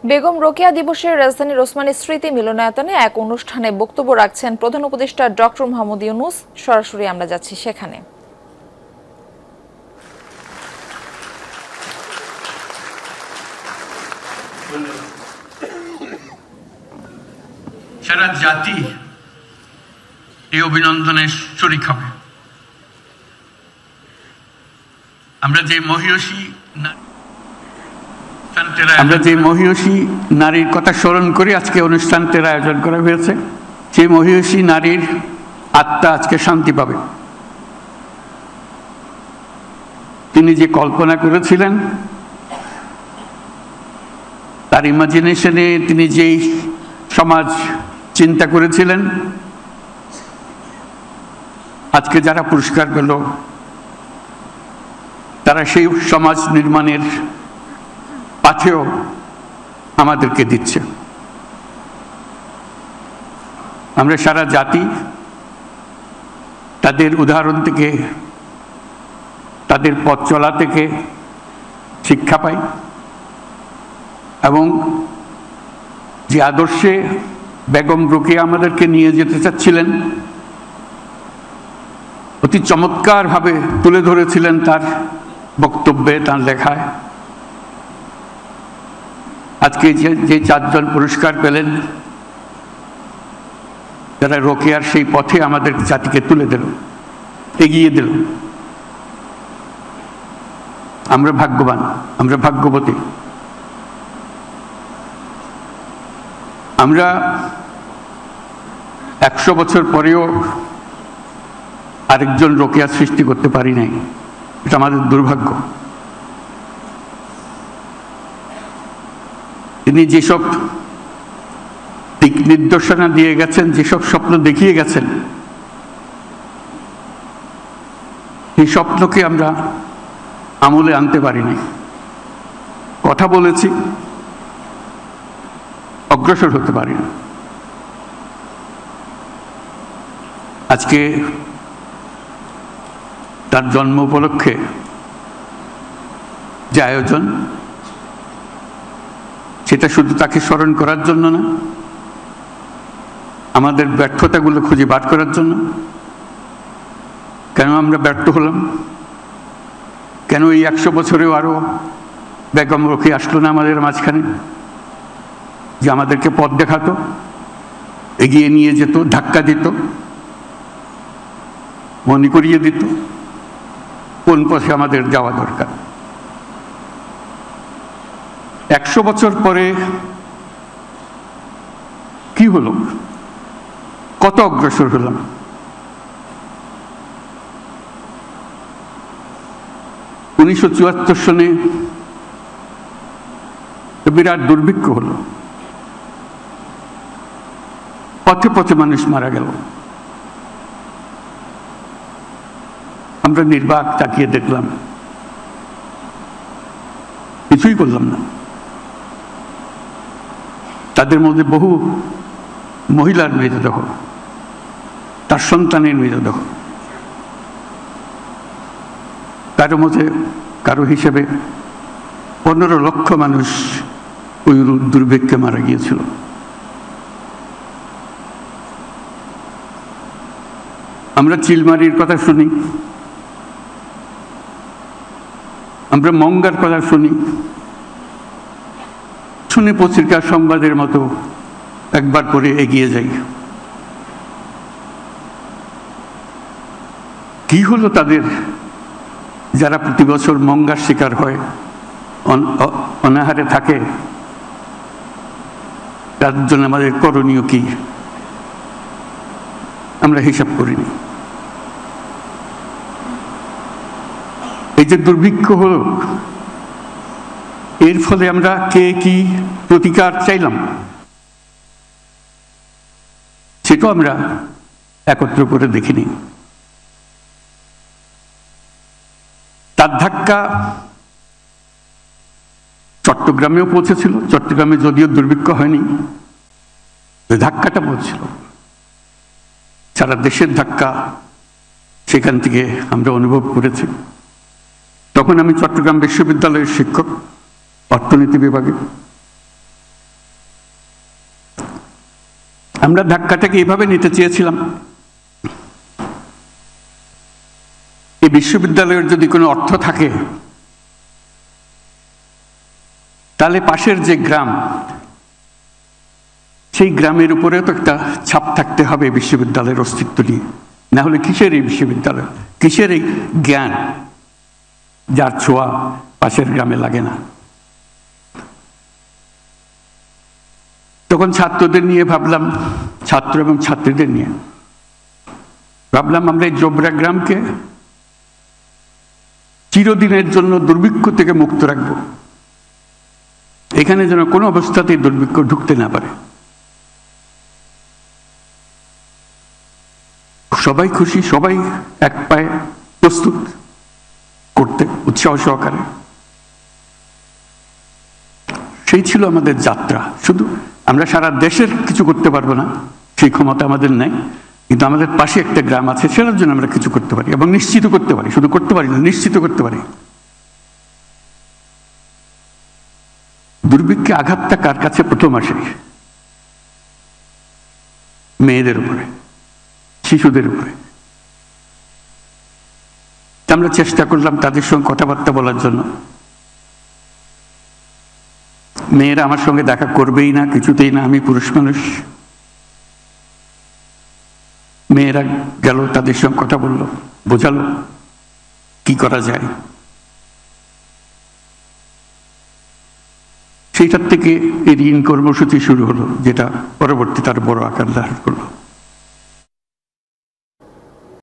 বেগম রোকেয়া দিবসে রাজধানীর ওসমানী স্মৃতি মিলনায়তনে এক অনুষ্ঠানে বক্তব্য রাখছেন প্রধান উপদেষ্টা ডক্টর মোহাম্মদ ইউনূস। সরাসরি আমরা যাচ্ছি সেখানে। সারা জাতি এই অভিনন্দনের শরীক হবে। আমরা যে মহিয়সী নারীর কথা স্মরণ করে আজকে অনুষ্ঠানটির আয়োজন করা হয়েছে। সেই মহিয়সী নারীর আত্মা আজকে শান্তি পাবে। তিনি যে কল্পনা করেছিলেন, তার ইমাজিনেশনে তিনি যেই সমাজ চিন্তা করেছিলেন, আজকে যারা পুরস্কার পেল তারা সেই সমাজ নির্মাণের পাথেও আমাদেরকে দিচ্ছে। আমরা সারা জাতি তাদের উদাহরণ থেকে, তাদের পথ চলা থেকে শিক্ষা পাই এবং যে আদর্শে বেগম রোকেয়া আমাদেরকে নিয়ে যেতে চাচ্ছিলেন, অতি চমৎকারভাবে তুলে ধরেছিলেন তার বক্তব্যে, তার লেখায়। আজকে যে চারজন পুরস্কার পেলেন, যারা রোকেয়ার সেই পথে আমাদের জাতিকে তুলে দিল, এগিয়ে দিল, আমরা ভাগ্যবান, আমরা ভাগ্যবতী। আমরা 100 বছর পরেও আরেকজন রোকেয়া সৃষ্টি করতে পারি নাই, এটা আমাদের দুর্ভাগ্য। তিনি যেসব দিক নির্দেশনা দিয়ে গেছেন, যেসব স্বপ্ন দেখিয়ে গেছেন, এই স্বপ্নকে আমরা আমলে আনতে পারি নাই। কথা বলেছি, অগ্রসর হতে পারি না। আজকে তার জন্ম উপলক্ষে যে আয়োজন, সেটা শুধু তাকে স্মরণ করার জন্য না, আমাদের ব্যর্থতাগুলো খুঁজে বার করার জন্য। কেন আমরা ব্যর্থ হলাম? কেন এই 100 বছরেও আরো বেগম রোকেয়া আসলো না আমাদের মাঝখানে, যে আমাদেরকে পথ দেখাতো, এগিয়ে নিয়ে যেত, ধাক্কা দিত, মনে করিয়ে দিত কোন পথে আমাদের যাওয়া দরকার। 100 বছর পরে কি হলো? কত অগ্রসর হলাম? '74 সনে বিরাট দুর্ভিক্ষ হলো, পথে পথে মানুষ মারা গেল। আমরা নির্বাক তাকিয়ে দেখলাম, কিছুই করলাম না। তাদের মধ্যে বহু মহিলার মৃতদেহ, তার সন্তানের মৃতদেহ, কারো হিসেবে 15 লক্ষ মানুষ ওই দুর্ভিক্ষে মারা গিয়েছিল। আমরা চিলমারির কথা শুনি, আমরা মঙ্গার কথা শুনি, শুনে পত্রিকার সংবাদের মতো একবার করে এগিয়ে যাই। কি হলো তাদের, যারা প্রতি বছর মঙ্গার শিকার হয়, অনাহারে থাকে? তার জন্য আমাদের করণীয় কি? আমরা হিসাব করিনি। এই যে দুর্ভিক্ষ হলো, এর ফলে আমরা কে কি প্রতিকার চাইলাম, সেটাও আমরা একত্র করে দেখিনি। তার ধাক্কা চট্টগ্রামেও পৌঁছেছিল। চট্টগ্রামে যদিও দুর্ভিক্ষ হয়নি, ধাক্কাটা পৌঁছেছিল। সারা দেশের ধাক্কা সেখান থেকে আমরা অনুভব করেছি। তখন আমি চট্টগ্রাম বিশ্ববিদ্যালয়ের শিক্ষক, অর্থনীতি বিভাগে। আমরা ধাক্কাটাকে এইভাবে নিতে চেয়েছিলাম, এই বিশ্ববিদ্যালয়ের যদি কোনো অর্থ থাকে তাহলে পাশের যে গ্রাম, সেই গ্রামের উপরেও তো একটা ছাপ থাকতে হবে বিশ্ববিদ্যালয়ের অস্তিত্ব নিয়ে। না হলে কিসের এই বিশ্ববিদ্যালয়, কিসের এই জ্ঞান যার ছোঁয়া পাশের গ্রামে লাগে না? তখন ছাত্রদের নিয়ে ভাবলাম, ছাত্র এবং ছাত্রীদের নিয়ে ভাবলাম, আমরা এই জোবরা গ্রামকে চিরদিনের জন্য দুর্ভিক্ষ থেকে মুক্ত রাখবো। এখানে যেন কোনো অবস্থাতেই দুর্ভিক্ষ ঢুকতে না পারে। সবাই খুশি, সবাই এক পায়ে প্রস্তুত করতে উৎসাহ সহকারে। সেই ছিল আমাদের যাত্রা। শুধু আমরা সারা দেশের কিছু করতে পারবো না, সেই ক্ষমতা আমাদের নেই, কিন্তু আমাদের পাশে একটা গ্রাম আছে, সেটার জন্য আমরা কিছু করতে পারি এবং নিশ্চিত করতে পারি। শুধু করতে পারি না, নিশ্চিত করতে পারি। দুর্ভিক্ষে আঘাতটা কার কাছে প্রথম আসে? মেয়েদের উপরে, শিশুদের উপরে। আমরা চেষ্টা করলাম তাদের সঙ্গে কথাবার্তা বলার জন্য। মেয়েরা আমার সঙ্গে দেখা করবেই না, কিছুতেই না, আমি পুরুষ মানুষ। মেয়েরা গেল, তাদের সঙ্গে কথা বললো, বোঝালো কি করা যায়। সেইটার থেকে এই ঋণ কর্মসূচি শুরু হলো, যেটা পরবর্তী তার বড় আকার ধারণ করলো।